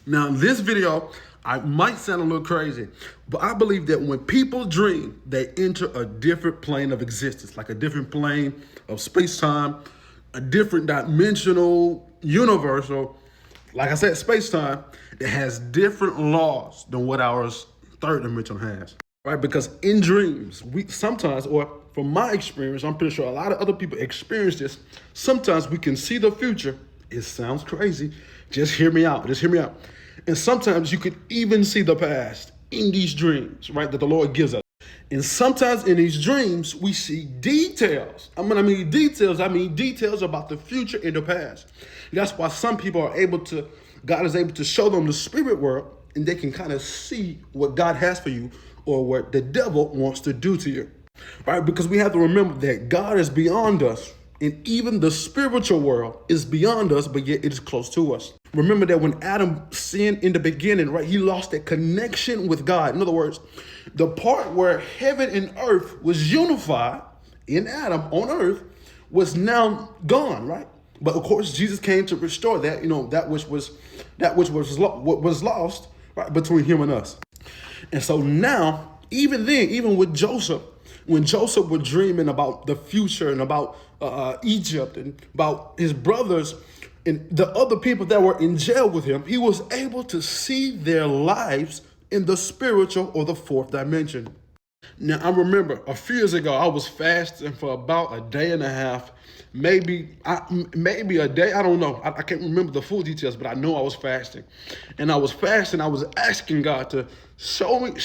Now, in this video, I might sound a little crazy, but I believe that when people dream, they enter a different plane of existence, like a different plane of space-time, a different dimensional, universal, like I said, space-time, that has different laws than what our third dimension has, right? Because in dreams, we sometimes, or from my experience, I'm pretty sure a lot of other people experience this, sometimes we can see the future. It sounds crazy. Just hear me out. Just hear me out. And sometimes you could even see the past in these dreams, right, that the Lord gives us. And sometimes in these dreams, we see details. I mean details about the future and the past. That's why some people are able to, God is able to show them the spirit world, and they can kind of see what God has for you or what the devil wants to do to you, right? Because we have to remember that God is beyond us. And even the spiritual world is beyond us, but yet it is close to us. Remember that when Adam sinned in the beginning, right, he lost that connection with God. In other words, the part where heaven and earth was unified in Adam on earth was now gone, right? But of course, Jesus came to restore that, that which was lost, right, between him and us. And so now, even then, even with Joseph, when Joseph was dreaming about the future and about Egypt and about his brothers and the other people that were in jail with him, he was able to see their lives in the spiritual or the fourth dimension. Now, I remember a few years ago, I was fasting for about a day and a half, maybe a day. I don't know. I can't remember the full details, but I know I was fasting. And I was fasting. I was asking God to show me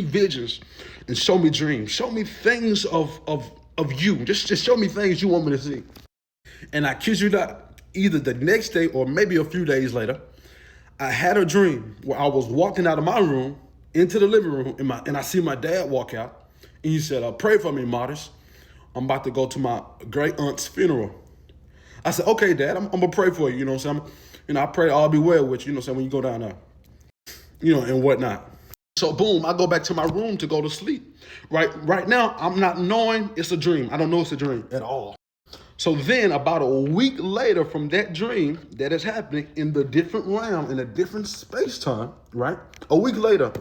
visions and show me dreams. Show me things of you. Just show me things you want me to see. And I kid you not, either the next day or maybe a few days later, I had a dream where I was walking out of my room into the living room, and I see my dad walk out, and he said, "Pray for me, Martis. I'm about to go to my great aunt's funeral." I said, "Okay, Dad, I'm gonna pray for you. You know what I'm saying? I pray all be well with you. You know what I'm saying, when you go down there, and whatnot." So boom, I go back to my room to go to sleep. Right now, I'm not knowing it's a dream. I don't know it's a dream at all. So then about a week later from that dream that is happening in the different realm, in a different space-time, right? A week later,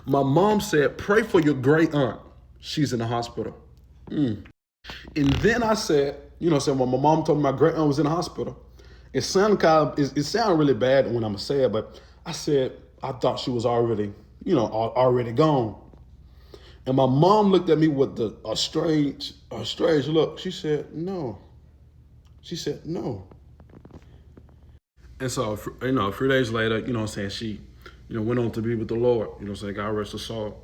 my mom said, "Pray for your great aunt. She's in the hospital." And then I said, when my mom told me my great aunt was in the hospital, it sounded really bad when I'm gonna say it, but I said, I thought she was already gone. And my mom looked at me with a strange look. She said, "No." She said, "No." And so, a few days later, she, went on to be with the Lord, God rest her soul.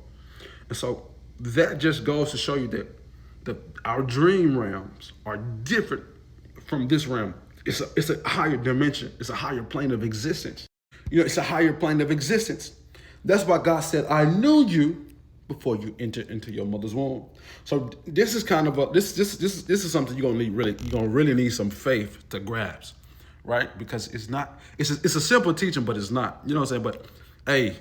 And so that just goes to show you that our dream realms are different from this realm. It's a higher dimension. It's a higher plane of existence. It's a higher plane of existence. That's why God said, "I knew you before you entered into your mother's womb." So this is kind of this is something you're gonna really need some faith to grasp, right? Because it's a simple teaching, but it's not. You know what I'm saying? But hey,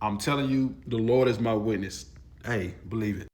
I'm telling you, the Lord is my witness. Hey, believe it.